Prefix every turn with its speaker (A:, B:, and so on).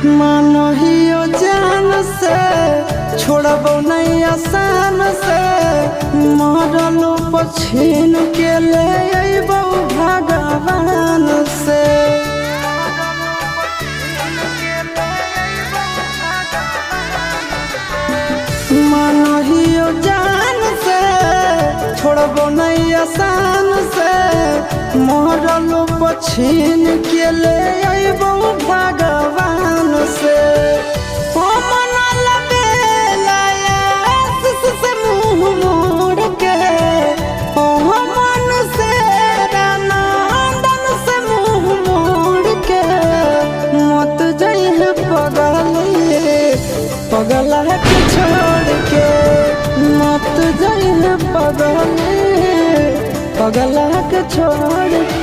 A: मानहियो जान से छोड़बो नहीं आसान से मरलो पछीन के ले अइबो भगवान से। मानहियो जान से छोड़बो नहीं आसान से मरलो पछीन के ले अइबो भगवान से। ओ मना लबेला आशीष से मुँह मोड़ के ओ मन से नंदन से मुँह मोड़ के मत जइहे पगला के छोड़ के मत जइहे पगला के छोड़ के।